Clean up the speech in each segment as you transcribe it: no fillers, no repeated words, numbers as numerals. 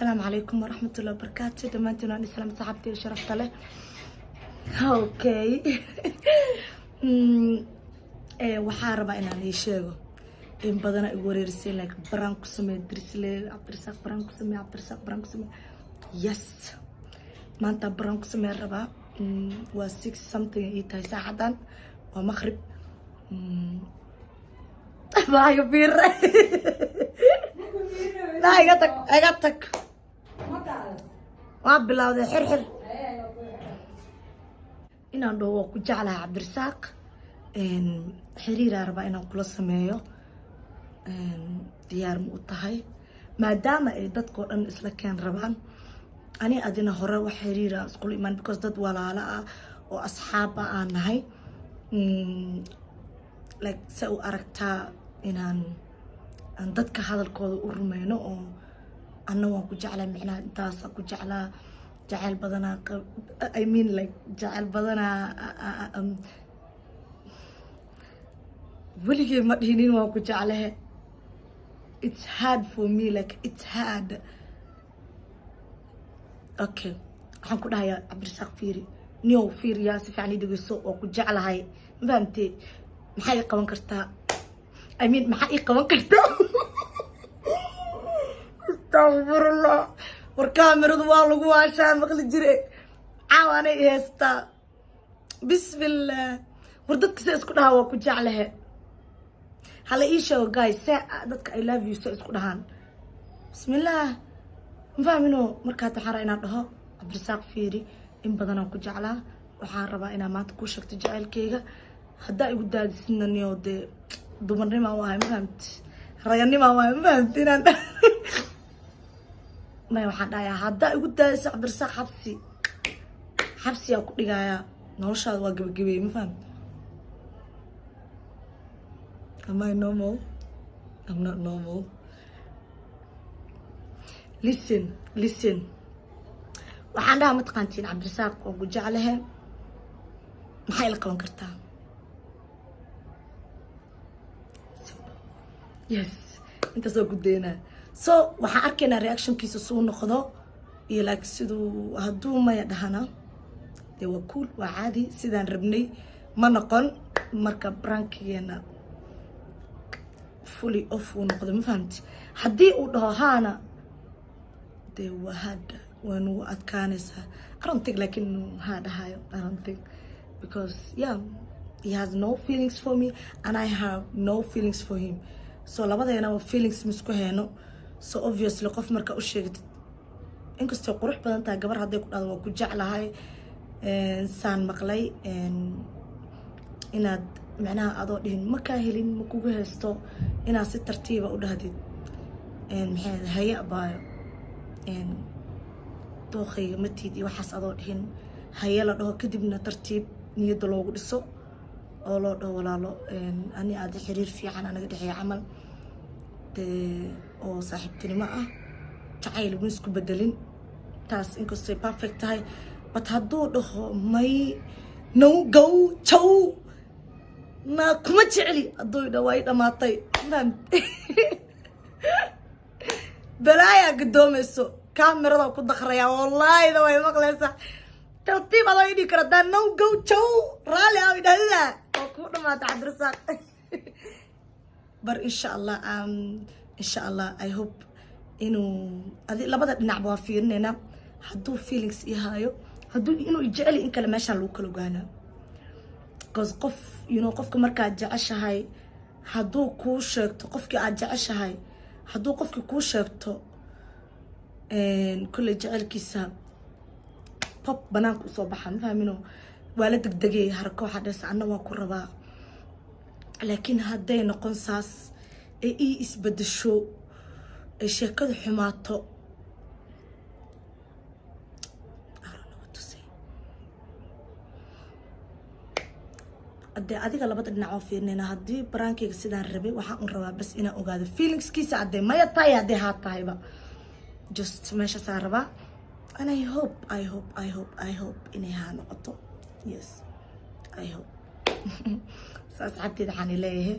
السلام عليكم ورحمة الله وبركاته. دمانتنا نسلم صاحبتي شرفت له. اوكي. waxaa rabaa inaan ii sheego in badan ay wareerisay like brand ku samee drisle abdirsaaq brand ku samee yes maanta brand ku samee rabaa waa 6 something ii tahay saacadan waa maghrib baayo bir la iga tag waa bilawday xirxir inaan dhawo ku jeclahay Cabdirsaaq xiriir rabaa inaan kula sameeyo diyaar ma u tahay maadaama ay dadkoo dhan isla keen rabaan ani adina hore wax xiriir isku iman because dad walaalo ah oo asxaab aan nahay like sa u aragtaa inaan dadka hadalkooda u rumayno oo anna waan ku jeclaa macnaha intaas ku jeclaa jacayl badana I mean like jacayl badana weligay ma dhihinin waan ku jeclahay it's hard for me like it's hard okay waxaan ku dhahayaa Cabdirsaaq fiiri niyow fiiriyaa si fiican ii dhageyso oo ku jeclahay ma fahamtay maxay qaban kartaa I mean maxay qaban kartaa astaghfirullah war kaamiradu waa lagu waashaa maqli jire caawanay heesta bismillah war dadka si isku dhahaa waa ku jeclahay hala ii sheego guys dadka I love you so isku dhahaan bismillah ma fahmino markaad waxaan rabaa inaan dhaho Cabdirsaaq fiiri in badan aan ku jeclaa waxaan rabaa inaan maanta ku sheegto jacaylkayga haddaa igu daadisna niyo dee dumarnimo waa ma fahamti raganimo waa ma fahamti inaan ma waxaan dhahayaa haddaa igu daadis Cabdirsaaq xabsi aan ku dhigayaa noloshaada waa gabagabay ma fahamti am I normal? I'm not normal. Listen waxaan dhahaa ma taqaantiin Cabdirsaaq oo ku jeclahay maxay la qaban kartaa yes inta soo gudeena so waxaan arkaynaa reactionkiisa soo noqdo iyo like siduu hadduu maya dhahana dee waa cool waa caadi sidaan rabnay ma noqon marka brankigeena fully off uu noqdo ma fahamti haddii uu dhaho haana dee waa hada waan ugu adkaanaysaa I don't think like haa dhahayo I don't think because yeah he has no feelings for me and I have no feelings for him so labadeena feelings misku heeno so obviously qof marka u sheegtid inkastoo qurux badan tahay gabar hadday ku dhahdo waa ku jeclahay saan maqlay inaad macnaha adoo dhihin ma kaa helin ma kugu haysto inaad si tartiiba u dhahdid maxay haya baayo dookhayga matiid iyo waxaas adoo dhihin haya la dhaho kadibna tartiib niyadda loogu dhiso oo loo dhaho walaalo ani aad xiriir fiican anaga dhexeeya camal dee oo saaxiibtinimo ah jacayl ma isku bedelin taas inkastoo perfect tahay but hadduu dhaho may no go chow ma kuma jecli hadduu dhawaay dhamaatay balaaya gadoomayso kaamirada ku dakraya wallahi da way maqlaysaa tartiib adoo idhi kara daa no go chow raali aa idhahdida oo ku dhamaata Cabdirsaaq bar insha Allah I hope inuu labada dhinac waa fiirinayna hadduu feelings ihayo hadduu inuu jeceli in kale meeshaan lagu kala ogaanaa because qof qofka markaad jeceshahay hadduu kuu sheegto qofkii aad jeceshahay hadduu qofkii kuu sheegto kulley jecelkiisa pop banaanka usoo baxa ma fahmino waa la degdegay harako waxaa dhesa anna waa ku rabaa laakiin hadday noqon saas ee ii isbedesho ee sheekadu xumaato adiga labada dhinac oo fiirnayna haddii baraankayga sidaan rabay waxaan u rabaa bas inaan ogaado feelingskiisa haddee maya tahay haddee haa tahayba just meeshaasaa rabaa and I hope inay haa noqoto yes I hope saas xabteeda waxaan leeyahay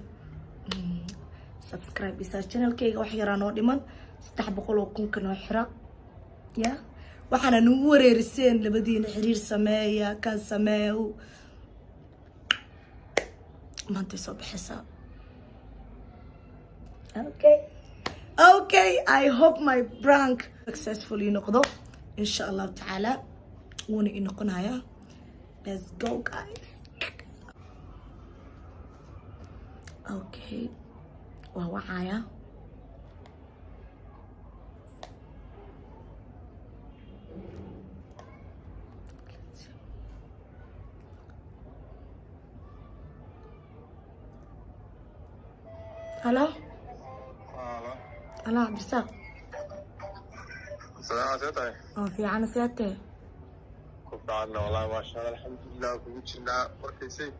subscribe isa channelkayga wax yaraa noo dhiman 300 oo kun ka noo xira ya waxaana nagu wareeriseen labadiina xiriir sameeya kan sameeyo maanta soo baxaysaa okay I hope my prank successfully noqdo insha Allah ta'ala wuna inoqonaya let's go guys okay waa wacaya Hello? Hello. Hello, Abdisaq. السلام عليكم. في عنا سيادته. كنت عنا والله ما شاء الله الحمد لله كنا مركزين.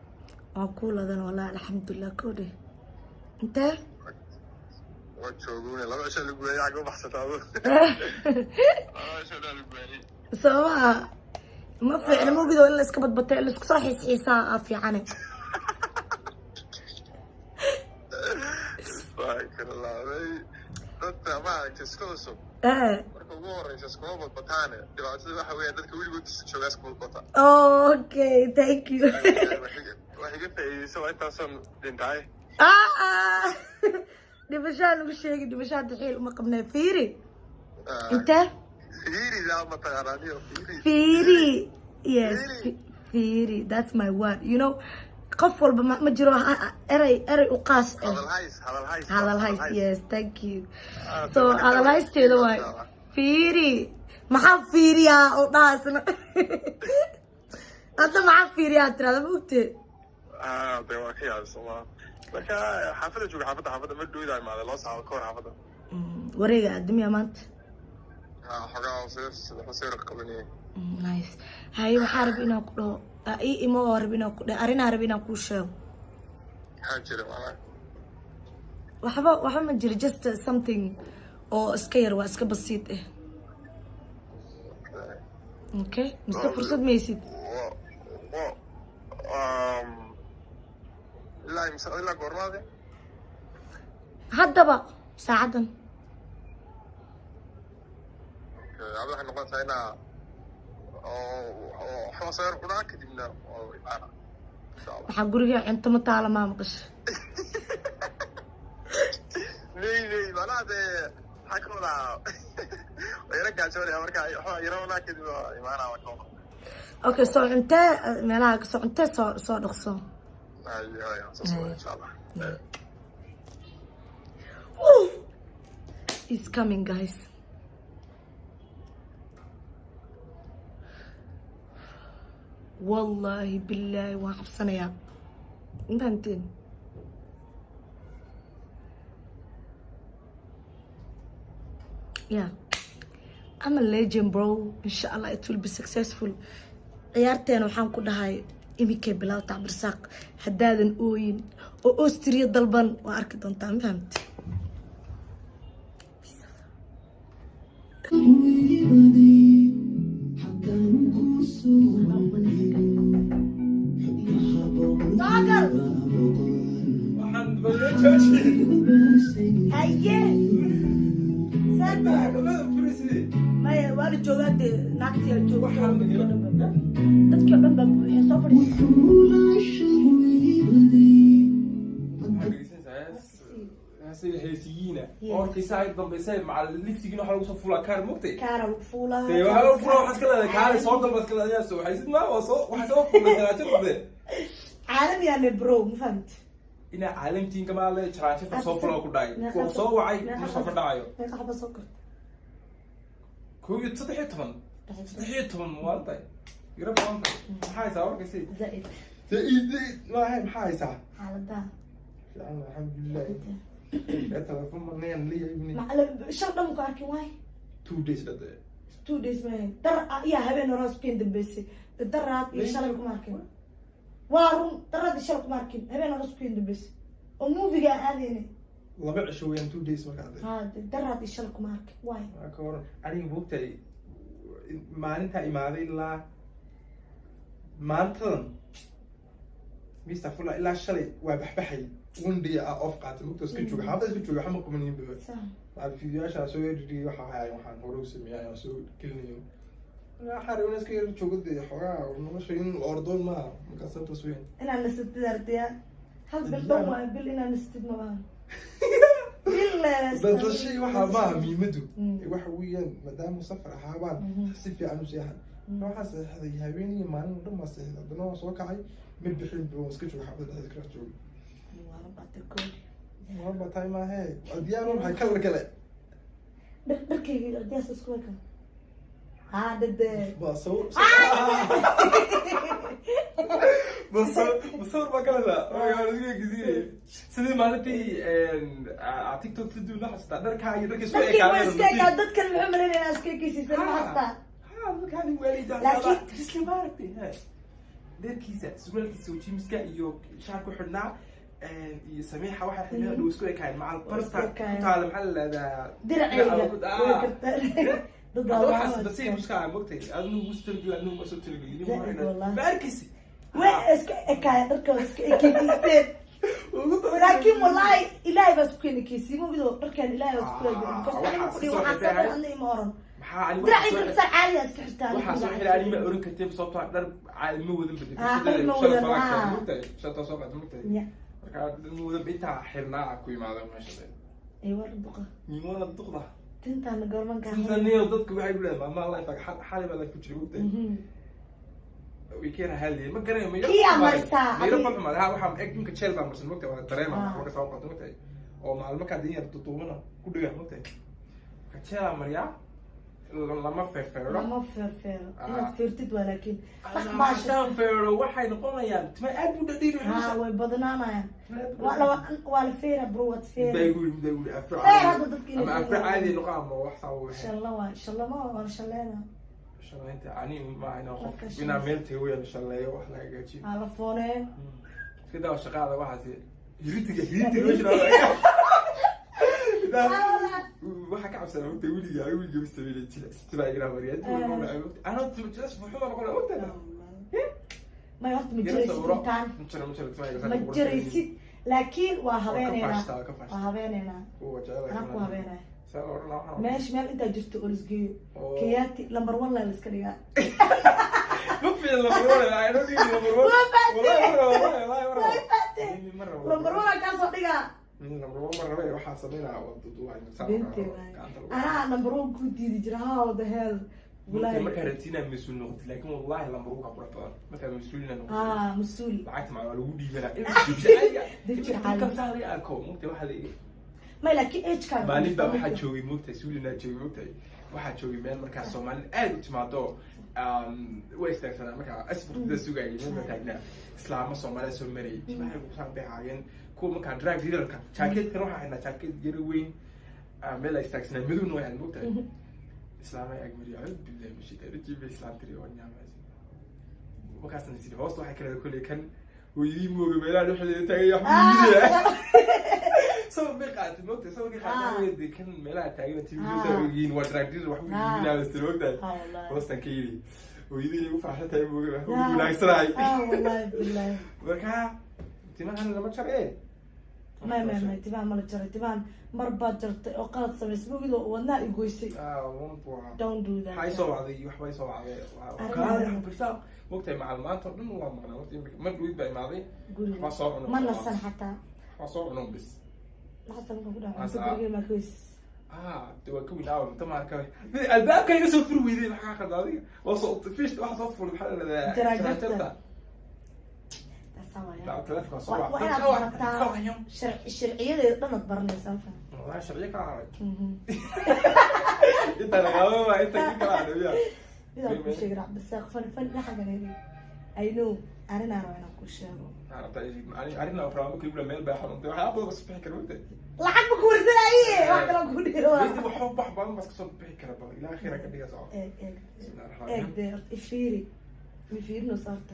أقول هذا والله الحمد لله كودي. أنت؟ وتشوفوني لا عشان الجوي عقب بحثت هذا. عشان الجوي. سواء ما في أنا مو كده إلا سكبت بطيء إلا صاحي ساعة في عنا. باكر الله dadka ma iskooso marka ugu horeysa iskoobo batana dhibaatada waxa weeye dadka wiligood jooga iskoobo bata okay thank you waxa iga faa'iideyso inta soo dhintay dibashaan ugu sheegay dibashaan xiil uma qabnaa fiiri inta fiiri la ma taqaaniyo fiiri yes fiiri that's my word you know qof walba ma jiro eray u qaas hadal hays yes thank you so hadal haysteeda waay fiiri maxaa fiiriyaa oo dhaasna hadda maxaa fiiriyaa tirada mugtee de waa ka yaabsama marka xaafada jooga xaafada ma dhowdaa imaada loo saaro koor xaafada wareega adduunya maanta xogaa sawir qabaniyay nice hay waxaa rab inaan ku dhaho imo rab inaan ku dhaho arrinaa rab inaan kuu sheego maxaa jira waxba ma jiro just something oo iska yar waa iska basiid okay mise fursad maysid ilaa goormaade haddaba saacadan ada waxay noqonaysaa inaa waxba sawir ku dhaca kadibna imaana waxaa guriga cunto ma taala maa maqasha ley manaa dee maxaa ka wadaa wayara gaajoonaya marka waxba yaroonaa kadib imaana okay soo cuntee meelaha kasoo cuntee soo dhaqso insha allah he's coming guys والله بالله وحبسنا يا انتين yeah I'm a legend bro inshallah it will be successful ciyaarteena waxaan ku dhahay imikay bilaw Cabdirasaaq hadaadan ooyin oo Austria dalban waa arki doontaa ma fahamtay Sagar haye Sagar maya waa joogaade naagtiya jooga dadkii dhan baa buuxay soo fadhiisa heesiyiina orkaysa ay dambaysay macal liftigiina waxa lagu soo fulaa kaar mugtay kaara fuulaa ee waxa lagu fulaa waxa kala kaar soo dalbas kala ayaa soo waxay sidna waxa soo fulay talaajada caalami yani bro ma fahamtay ina caalamtiin kama la jaraajada soo fulaa ku dhacay oo soo wacay ma soo fadhayo meeqa xaba soo kor كوي تصدقي طبعا والله يرب والله هاي صار كسي زائد ما هي هاي صح حالتها الحمد لله يا تلفون منين لي ابني معلم شرط مكاركي واي 2 days لده 2 days ما ترى يا هبين راس بين دبسي الدرات يشارك ماركين وارون ترى يشارك ماركين هبين راس بين دبسي وموفي قاعد هذه لبع شوية 2 days ما قاعد هذا درات يشارك مارك واي أكور أنا بوقتي ما أنت إماري لا ما أنت مستغفر الله إلا شلي وبحبحي وندي أوف قاتل مكتوس كنتشوف حافظ كنتشوف حمق من يبغى بعد فيديوهاش سو يدري waxaan hore u sameeyay soo gelinayo waxaan rabaa iska yar joogada xogaa nolosheen ordoon ma marka sabta soo yeen inaan nasatid ardiya hal bil dhow waa bil inaan nasatid ma baan بس الشيء waxa ma miimadu waxa weeyaan maadaama safar ahaabaan si fiican u seexan waxa saxday habeenii maalin dhan ma seexday hadana soo kacay mid bixin buu iska joogo xabada iska joogo waa batako ma batay ma hay adiyaano waxay kala kale dharkayga ardiyaas isku weka ha dade بس ما كان لا يعني كذي sidii maalintii tiktok video la xasta dharka iyo dharka soo eekaaday dadkan wuxuu maleeyaa askeekiisa ma hasta markaan waalida laakiin isla maartay dharkiisa suwaalkiisa oo jimiska iyo shaar ku xidhnaa iyo sameexa waxa xidhnaa dhow isku ekaan macal barta taala maxaa la leedahay diracayga waxaas basiir muska mogtay adnu mustargila adnu ma soo tirigay baarkisi واسك اكاي دركو اسك اكيسيستين ولكن والله الهي بس كين كيسي مو بدو دركان الهي بس كين كاستاني waxaa saarnay mooran maxaa ani diracay ka caali iska xirtaan waxaa soo xiraani ma oran kartay sababtoo dhar caali ma wadan bedel shata soo qaaday mugtay marka ma wadan inta xirnaa ku yimaado meesha ay war duqa niimada duqda tintaan gorman ka tintaan dadku waxay u leedahay ma life xalay baa ku jiray mugtay ويكير هالي ما قرينا ما يرفع ما ها وحام يمكن تشيل بقى مثلا مكتب ولا تريما ما كسر وقت مكتب أو مع المكان دي تطوبنا كل ده مكتب كتشيل مريا لما فرفر لما فرفر أنا فرتد ولكن ما شلون فرفر واحد نقول يا تما أبو ددير ها وبدنا يا ولا فير بروت فير بيقول أفر هذا أفر عادي نقام وحصل إن شاء الله إن شاء الله ما إن شاء الله انت عني ما انا خوف بنا ميلتي ويا ان شاء الله يا واحد لا يجي على فونه كده شغاله واحد يريد وش waxa ka cabsan oo tawli yaa wiil gabi sameeyay tibaa ila wariyad ana tibas fuxuma ma qolo wata ma yaht ma jiraysid laakiin waa habeenayna ku habeenayna ماشي مال انت جبت اورزجي كياتي نمبر 1 لا اسك دغا ما في نمبر 1 اي دونت نمبر 1 والله نمبر 1 كان سو دغا نمبر 1 مره waxa sameeyna انا نمبر 1 كنت دي جرا وذا هيل والله ما كانتينا مسؤول نقطه لكن والله نمبر 1 قرطان ما كان مسؤولنا نقطه مسؤول لعبت مع لو ديبنا دبش كم ساعه اكو ممكن واحد ما لكن ايش كان maalin baa waxaa joogay moogtay suulina joogay moogtay waxaa joogay meel markaa Soomaali aad u timaado way istaagsanaa markaa asfarta sugayay meel taagnaa islaama Soomaali soo maray waxay ku saan baxayeen kuwa markaa drag dealerka jacket waxa hayna jacket yar weyn meel istaagsanaa miduna way moogtay islaama ay mariyo billahi mishi tarjib islam tiri oo nyaamay markaas sidii hoos waxay kala kulay kan ويدي موجود ميلاد وحده تاجي سو بقعت نقطة سو بقعت ويدي كان ميلاد تاجي تيجي يجين وتراكتير وحده يجين على السلوك ده وسط كيري ويدي يوقف على تاجي موجود ولا يسرعي والله بالله وكا تمام أنا لما تشرب إيه ما تبان ما تشرب تبان مربى جرت وقالت سمس موجود والنار يقويسي don't do that هاي صوب عادي وحبي صوب عادي كان بس وقتها مع المات طبعا ما معنا وقت ما نريد بقى ماضي ما صار ما نصل حتى ما صار نوم بس حتى ما كويس تو كوي ناو طبعا كوي الباب كان يسوي ويدي الحقيقه هذه وصلت فيش واحد صفر الحل هذا لا تلفك صباح الشرعيه ضمت برني سالفه والله شرعيه كعرب انت لا انت كده عربيه إذا كل شيء راح بس فن لا حاجة هذي أينو أنا أنا كل شيء أنا طيب أنا أفرام كل يوم ميل بحرم طيب حابب بس في حكر وانت لحد بكور زي واحد لو كل يوم بدي بحب بحب بس كسر بحكر بقى إلى آخره كده صعب إيه ده إفيري إفيرنا صارت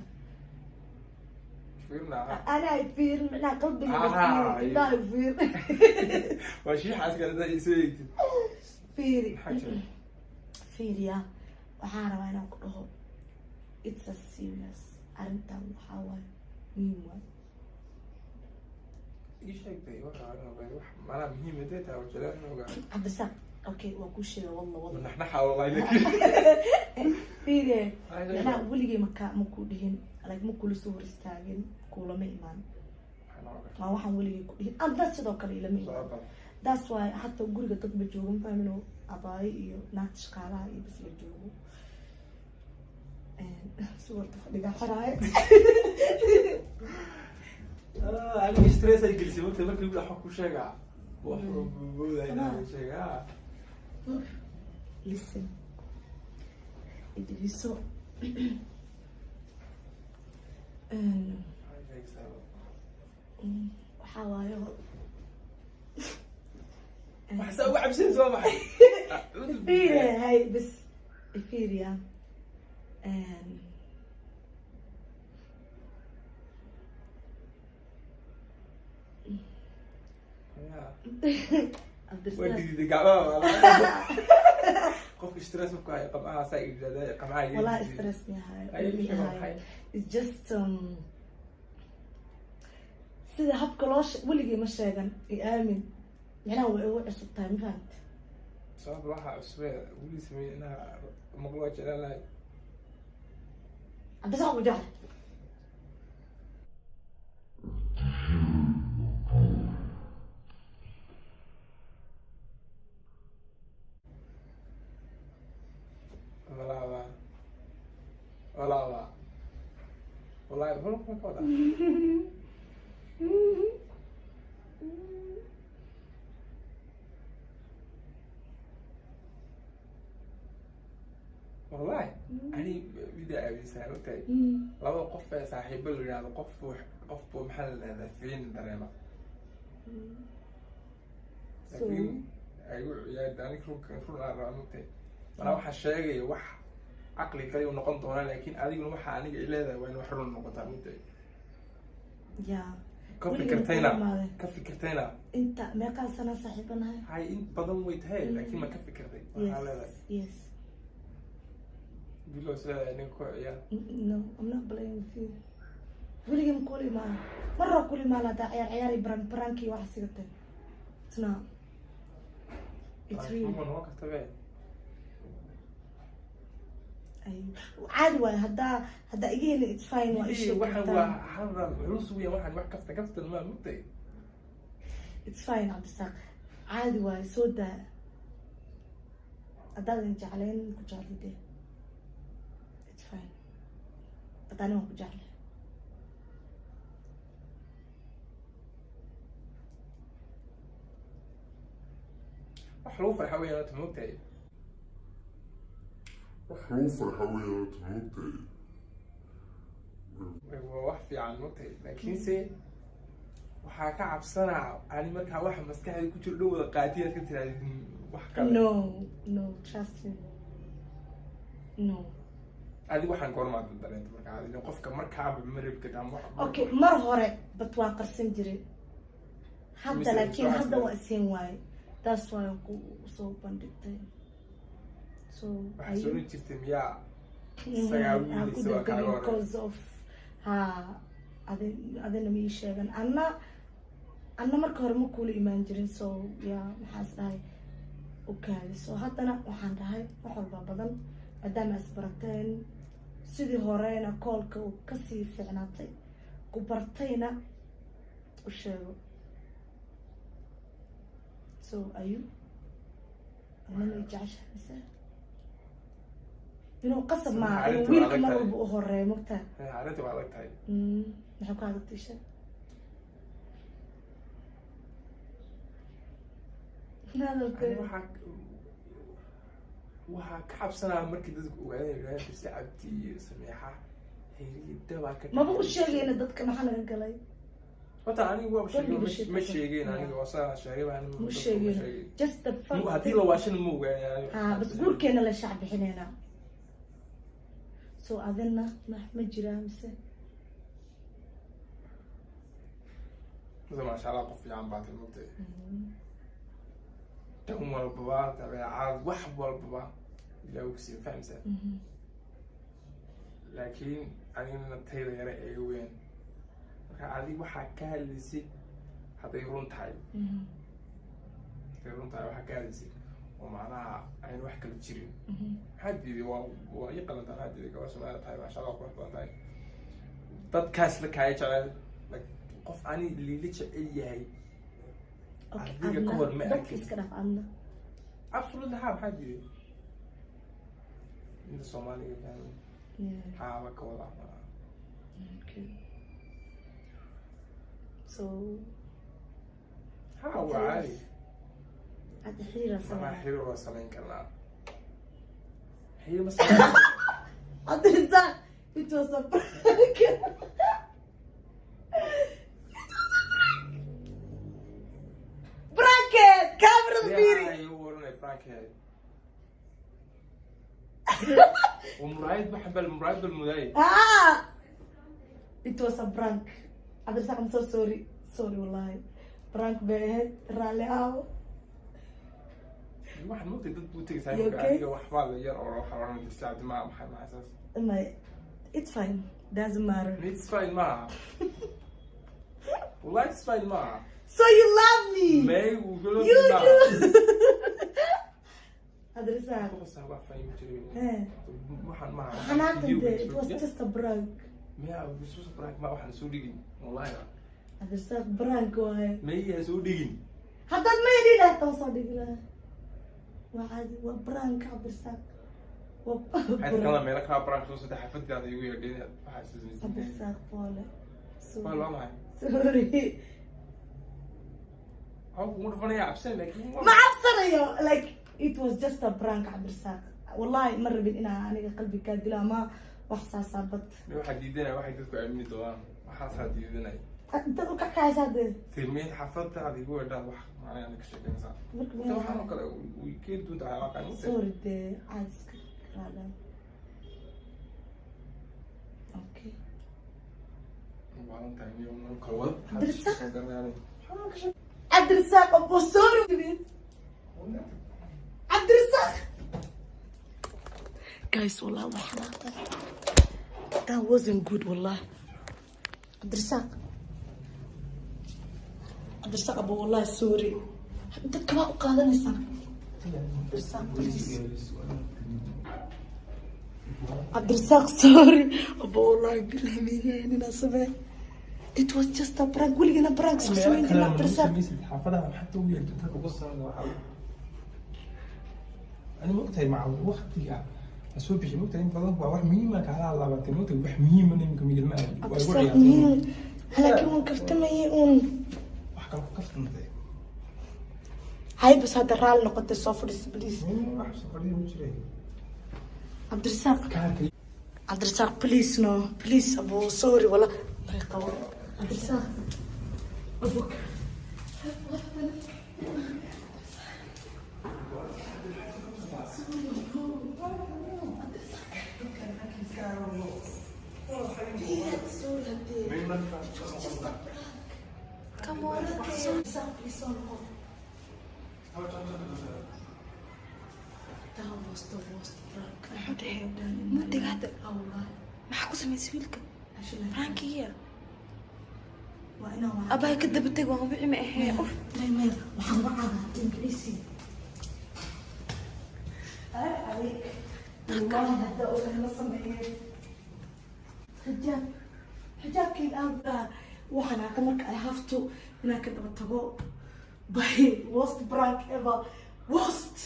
إفيرنا أنا إفير لا قلبي إفير لا إفير وشي حاسس كده يسوي فيري فيريا waxaan rabaa inaan ku dhaho it's a serious arrintan waxaa waaye muhiim waay ايش هيك واحد معناها مهم ديتها وجلال نوغا عبد السلام اوكي واكو شيء والله نحنحها والله لك فيري انا ولي ما ku dhihin alag ma kula soo hor istaagin kula ma iman ma waxaan wali ku dhihin anda sidoo kale ila ma iman that's why hatta guriga dad ma joogo ma fahmino abaay iyo naad shaqaalaha iyo bas la joogo صورت فدقة حراية أنا ستريس الجلسة وقت ما كنت أحكي شجع وأحكي بودا هنا شجع listen إدريسو حوايو وحسوي عبسين سوا معي فيريا هاي بس فيريا ودي قاعد قف ستريس مكاي قمعها سايق قمعها والله ستريس هاي it's just sida habka loo weligii ma sheegan aamin yana way ugu cusub tahay ma fahamta sabab waxa cusub weli sameeyna maqluuc jalaalahay عبد السلام وجهه والله هو ما كودا والله أنا بدي أبي سألتك لو قف صاحب الرياض قف محل هذا فين درينا لكن أيوة يا داني كرون على نقطة أنا واحد شيء واحد عقلي كلي ونقطة وأنا لكن هذه واحد أنا إلى ذا وين وحرون النقطة نقطة يا كفي كرتينا أنت ما كان سنة صاحبنا هاي أنت بدون ويتهاي لكن ما كفي كرتين يس Bilo saya ni kau ya. No, I'm not blaming you. Willie مقولي ما مرة كل ما لا داعي عياري برانكي واحد سيرته. It's not. It's real. من وقت تبعي. أيوة. عادي هدا يجيني it's fine وإيش واحد حرام عروس ويا واحد كفت الماء مبتي. It's fine عبد الساق. عادي واي سودا. أدار نجعلين كجالي ده. But I know Jackie. حروف الحويات موتي. حروف الحويات موتي. ووحفي عن موتي لكن سي وحاكا عبصنا يعني مركا واحد مسكحي كتير لو قاتية كتير وحكا. No, trust me. No. هذه واحد كور ما تقدر أنت مركا هذه نقف كمركا بمرب كده أوكي مرة بتواقع سنجري حتى لكن هذا وقسين واي that's why أكو so bandit so حسوني تفتم يا سياوي سوا كارور because of هذا نمي شيئا أنا مركا هرمو كل إيمان جرين so يا محاس هاي أوكي so حتى أنا وحان هاي وحول بابدن قدام أسبرتين سيدي هورينا كولكا وكسي فعناتي كبرتينا وشيرو so أيو أنا ما يجعش مثلا إنه قصب مع ويلك مرة بأهوري مكتا عادتي وعلقت هاي نحكو هذا التيشيرت هذا الكلام waxaa ka cabsanaa markii dadku ogaadeen sacabtii sameexa heerida ka ma buu sheegayna dadka maxaa laga galay wata anigu waa sheegay ma sheegeen aniga waa sheegay baan ma sheegay just the fun hadii la waashin ma ogaanay bas guurkeena la shacab bixinayna so adina ma jiraa mise ma sha Allah qof fiican baad mugtay تهم والبابا تبع عاد واحد والبابا لو كسي فاهم سا لكن أنا من التيل يرى أيوين عادي واحد كهالسي hadday run tahay waxa ka hadlaysay oo macnaha aynu wax kala jirin maxaa diiday waa ii qalantaa maxaa diiday gabar Soomaali tahay maasha Allah qurux badan tahay dadkaas la kaaya jecel qof ani liila jecel yahay adiga ka hor ma arkin absolutely maxaa diiday inta Soomaaliga fahmay ها كولا okay so هو عادي هذا حيرة ما حيرة وصلين كلا هي بس أدريسا it was a prank براكت كاميرا البيري يوروني براكت ومرايد بحب المرايد بالمرايد it was a prank أدريسا I'm so sorry والله prank بهد رالي أو واحد مو تقدر تقول سايبك عادي وحبال ير أو روح أروح تستعد مع أساس ما it's fine doesn't matter it's fine معها والله it's fine معها so you love me ما وقولوا you do أدريسا بس هو فاهم ترى إيه واحد معها حنات it was just a prank ما بس براك ما واحد سودي والله لا أدريسا prank واي ما هي سودي حتى ما يدي لا تصدق له وعادي وبرانك أدريسا حتى كلام مالك ها براك شو صدق حفظت هذا يقول يديني حاسس أدريسا بولا والله ما سوري أو مو فني عبسين لكن ما عبصر like it was just a prank أدريسا والله مرة بين أنا قلبي كاد لا ما وحساس صابت واحد يدينا واحد يذكر علمي دوام وحاس هذا يدينا أنت كعكاس هذا تلميذ حفظت هذا يقول ده واحد معناه أنا كشيء إنسان تو حنا كلا ويكيد دون علاقة سوري ده عايز كلام أوكي وعلى تاني يوم كوال أدريسا أبو سوري أدريسا guys والله وحلاقة that wasn't good والله أدريسا أبو والله سوري أنت كمان قادني سنة أدريسا سوري أبو والله بالله أنا سمعت it was just a prank ولقينا prank سوين كنا أدريسا حافظها حتى ويا تترك قصة أنا مقتنع مع وقتي أسوي بشيء مقتنع بدل واحد مهمة كهلا الله بتنو تبي واحد مهمة نيم كمية المال أدريسا مهم هلا كمان كفت ميون وحكم كفت نتاعي هاي بس هذا رال نقطة صفر بليز عبد الرزاق بليز نو بليز أبو سوري ولا طريقة عبد الرزاق أبوك Come on, please on hold. That was the worst prank I had ever done in my life. والله ما حكوا سميت فيلك فرانكية وأنا أبا كذبتك وهم بعمة إيه ما وحنبعها إنجليزي عليك والله هذا أول نصم إيه حجاب كي الآن وحنا كمك I have to هناك دبتبو by worst prank ever worst